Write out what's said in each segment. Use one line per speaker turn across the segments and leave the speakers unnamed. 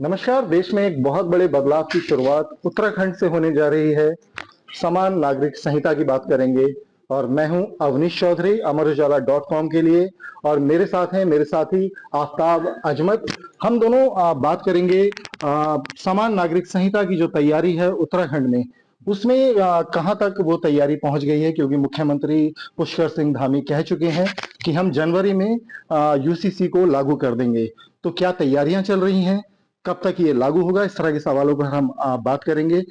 नमस्कार। देश में एक बहुत बड़े बदलाव की शुरुआत उत्तराखंड से होने जा रही है। समान नागरिक संहिता की बात करेंगे और मैं हूं अवनीश चौधरी, अमर उजाला .com के लिए। और मेरे साथ हैं मेरे साथी आफ्ताब अजमत। हम दोनों बात करेंगे समान नागरिक संहिता की जो तैयारी है उत्तराखंड में, उसमें कहाँ तक वो तैयारी पहुंच गई है, क्योंकि मुख्यमंत्री पुष्कर सिंह धामी कह चुके हैं कि हम जनवरी में यूसीसी को लागू कर देंगे। तो क्या तैयारियां चल रही हैं, कब तक ये लागू होगा, इस तरह के सवालों पर हम बात करेंगे।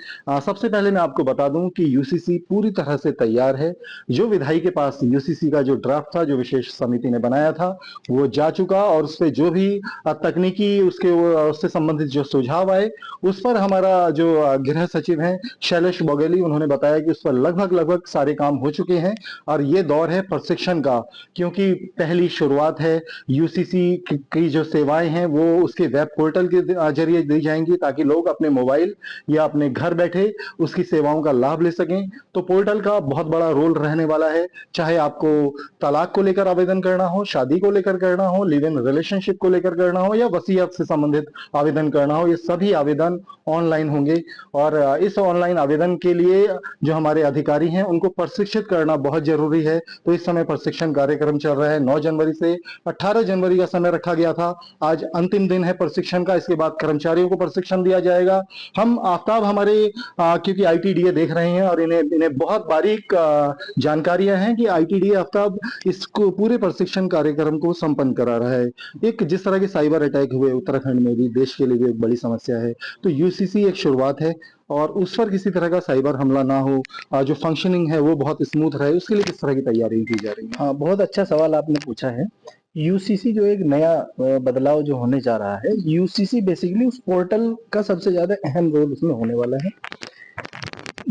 सबसे पहले मैं आपको बता दूं कि यूसीसी पूरी तरह से तैयार है। जो विधायी के पास यूसीसी का जो ड्राफ्ट था, जो विशेष समिति ने बनाया था, वो जा चुका और उस पे जो भी तकनीकी उससे संबंधित जो सुझाव आए, उस पर हमारा जो गृह सचिव हैं शैलेश बघेली, उन्होंने बताया कि उस पर लगभग लगभग सारे काम हो चुके हैं। और ये दौर है प्रशिक्षण का, क्योंकि पहली शुरुआत है। यूसीसी की जो सेवाएं हैं वो उसके वेब पोर्टल के जरिए दी जाएंगी, ताकि लोग अपने मोबाइल या अपने घर बैठे उसकी सेवाओं का लाभ ले सकें। तो पोर्टल का बहुत बड़ा रोल रहने वाला है। चाहे आपको तलाक को लेकर आवेदन करना हो, शादी को लेकर करना हो, लिव इन रिलेशनशिप को लेकर करना हो, या वसीयत से संबंधित आवेदन करना हो, ये सभी आवेदन ऑनलाइन होंगे। और इस ऑनलाइन आवेदन के लिए जो हमारे अधिकारी हैं उनको प्रशिक्षित करना बहुत जरूरी है। तो इस समय प्रशिक्षण कार्यक्रम चल रहा है। 9 जनवरी से 18 जनवरी का समय रखा गया था। आज अंतिम दिन है प्रशिक्षण का। इसके बाद कर्मचारियों को प्रशिक्षण दिया जाएगा। हम आफ्ताब हमारे क्योंकि आईटीडीए देख रहे हैं और इन्हें इन्हें बहुत बारीक जानकारियां हैं कि आईटीडीए आफ्ताब इसको पूरे प्रशिक्षण कार्यक्रम को संपन्न करा रहा है। एक जिस तरह के साइबर अटैक हुए उत्तराखंड में भी, देश के लिए भी एक बड़ी समस्या है। तो यूसीसी एक शुरुआत है और उस पर किसी तरह का साइबर हमला ना हो, जो फंक्शनिंग है वो बहुत स्मूथ रहे, उसके लिए किस तरह की तैयारी की जा रही है?
हाँ, बहुत अच्छा सवाल आपने पूछा है। यूसीसी जो एक नया बदलाव जो होने जा रहा है, यूसीसी बेसिकली उस पोर्टल का सबसे ज्यादा अहम रोल उसमें होने वाला है।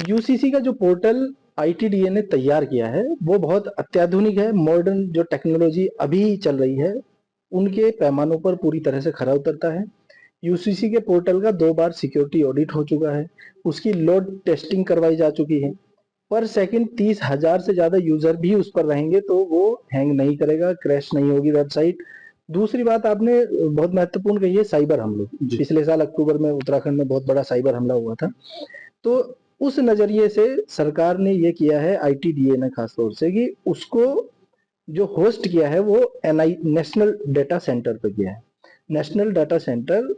यूसीसी का जो पोर्टल आईटीडीए ने तैयार किया है वो बहुत अत्याधुनिक है। मॉडर्न जो टेक्नोलॉजी अभी चल रही है उनके पैमानों पर पूरी तरह से खरा उतरता है। यूसीसी के पोर्टल का 2 बार सिक्योरिटी ऑडिट हो चुका है, उसकी लोड टेस्टिंग करवाई जा चुकी है। पर सेकंड 30,000 से ज्यादा यूजर भी उस पर रहेंगे तो वो हैंग नहीं करेगा, क्रैश नहीं होगी वेबसाइट। दूसरी बात आपने बहुत महत्वपूर्ण कही है, साइबर हमले। पिछले साल अक्टूबर में उत्तराखंड में बहुत बड़ा साइबर हमला हुआ था। तो उस नजरिए से सरकार ने ये किया है, आईटीडीए ने खासतौर से, कि उसको जो होस्ट किया है वो एनआई नेशनल डाटा सेंटर पे किया है। नेशनल डाटा सेंटर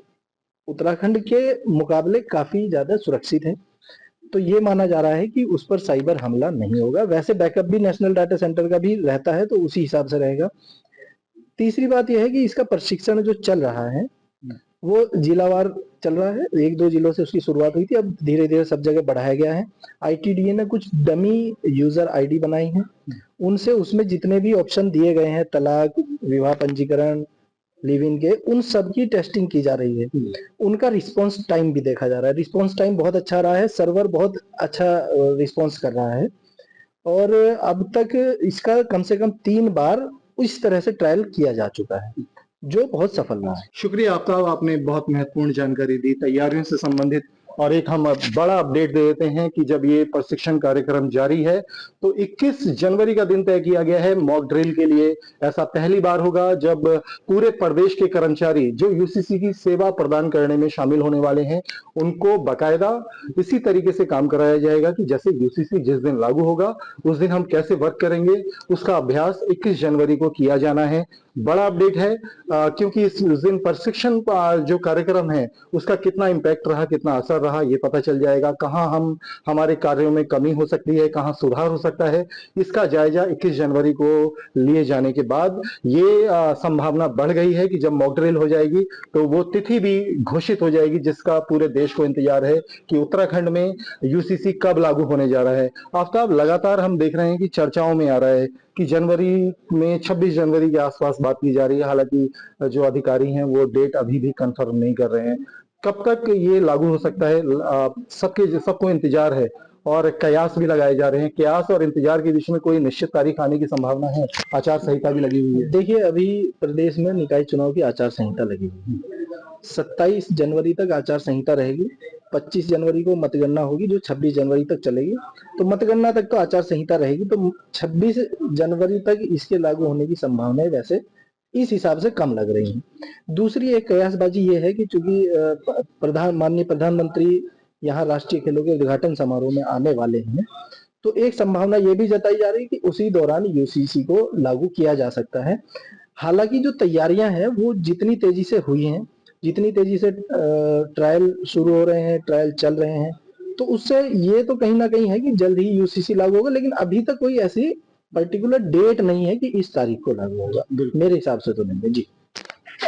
उत्तराखंड के मुकाबले काफी ज्यादा सुरक्षित है, तो ये माना जा रहा है कि उस पर साइबर हमला नहीं होगा। वैसे बैकअप भी नेशनल डाटा सेंटर का भी रहता है, तो उसी हिसाब से रहेगा। तीसरी बात यह है कि इसका प्रशिक्षण जो चल रहा है वो जिलावार चल रहा है। 1-2 जिलों से उसकी शुरुआत हुई थी, अब धीरे धीरे सब जगह बढ़ाया गया है। आईटीडीए ने कुछ डमी यूजर आईडी बनाई है, उनसे उसमें जितने भी ऑप्शन दिए गए हैं, तलाक, विवाह पंजीकरण, लिव इन के, उन सब की टेस्टिंग की जा रही है। उनका रिस्पांस टाइम भी देखा जा रहा है। रिस्पांस टाइम बहुत अच्छा रहा है, सर्वर बहुत अच्छा रिस्पांस कर रहा है। और अब तक इसका कम से कम 3 बार इस तरह से ट्रायल किया जा चुका है, जो बहुत सफल रहा है।
शुक्रिया आफ्ताब, आपने बहुत महत्वपूर्ण जानकारी दी तैयारियों से संबंधित। और एक हम बड़ा अपडेट दे देते हैं कि जब ये प्रशिक्षण कार्यक्रम जारी है तो 21 जनवरी का दिन तय किया गया है मॉक ड्रिल के लिए। ऐसा पहली बार होगा जब पूरे प्रदेश के कर्मचारी जो यूसीसी की सेवा प्रदान करने में शामिल होने वाले हैं, उनको बकायदा इसी तरीके से काम कराया जाएगा कि जैसे यूसीसी जिस दिन लागू होगा उस दिन हम कैसे वर्क करेंगे, उसका अभ्यास 21 जनवरी को किया जाना है। बड़ा अपडेट है, क्योंकि इस दिन प्रशिक्षण जो कार्यक्रम है उसका कितना इम्पैक्ट रहा, कितना असर रहा, ये पता चल जाएगा। कहाँ हम हमारे कार्यों में कमी हो सकती है, कहाँ सुधार हो सकता है, इसका जायजा 21 जनवरी को लिए जाने के बाद ये संभावना बढ़ गई है कि जब मॉक ड्रिल हो जाएगी तो वो तिथि भी घोषित हो जाएगी, जिसका पूरे देश को इंतजार है कि उत्तराखंड में यूसीसी कब लागू होने जा रहा है। आफ्ताब, लगातार हम देख रहे हैं कि चर्चाओं में आ रहा है कि जनवरी में 26 जनवरी के आसपास बात की जा रही है। हालांकि जो अधिकारी हैं वो डेट अभी भी कंफर्म नहीं कर रहे हैं। कब तक ये लागू हो सकता है, सबको इंतजार है और कयास भी लगाए जा रहे हैं। कयास और इंतजार के बीच में कोई निश्चित तारीख आने की संभावना है? आचार संहिता भी लगी हुई है।
देखिए, अभी प्रदेश में निकाय चुनाव की आचार संहिता लगी हुई है। 27 जनवरी तक आचार संहिता रहेगी। 25 जनवरी को मतगणना होगी जो 26 जनवरी तक चलेगी। तो मतगणना तक तो आचार संहिता रहेगी, तो 26 जनवरी तक इसके लागू होने की संभावना है वैसे इस हिसाब से कम लग रही हैं। दूसरी एक कयासबाजी ये है कि चूंकि माननीय प्रधानमंत्री यहाँ राष्ट्रीय खेलों के उद्घाटन समारोह में आने वाले हैं, तो एक संभावना ये भी जताई जा रही है कि उसी दौरान यूसीसी को लागू किया जा सकता है। हालांकि जो तैयारियां हैं वो जितनी तेजी से हुई हैं, जितनी तेजी से ट्रायल शुरू हो रहे हैं, ट्रायल चल रहे हैं, तो उससे ये तो कहीं ना कहीं है कि जल्द ही यूसीसी लागू होगा, लेकिन अभी तक कोई ऐसी पर्टिकुलर डेट नहीं है कि इस तारीख को लागू होगा। मेरे हिसाब से तो नहीं है जी।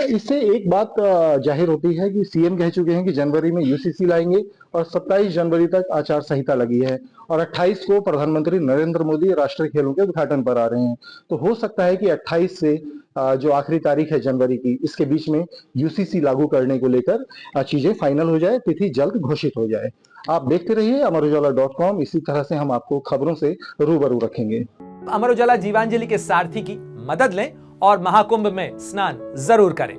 इससे एक बात जाहिर होती है कि सीएम कह चुके हैं कि जनवरी में यूसीसी लाएंगे और 27 जनवरी तक आचार संहिता लगी है और 28 को प्रधानमंत्री नरेंद्र मोदी राष्ट्रीय खेलों के उद्घाटन पर आ रहे हैं। तो हो सकता है कि 28 से जो आखिरी तारीख है जनवरी की, इसके बीच में यूसीसी लागू करने को लेकर चीजें फाइनल हो जाए, तिथि जल्द घोषित हो जाए। आप देखते रहिए अमरउजाला.com। इसी तरह से हम आपको खबरों से रूबरू रखेंगे।
अमर उजाला जीवांजलि के सारथी की मदद लें और महाकुंभ में स्नान जरूर करें।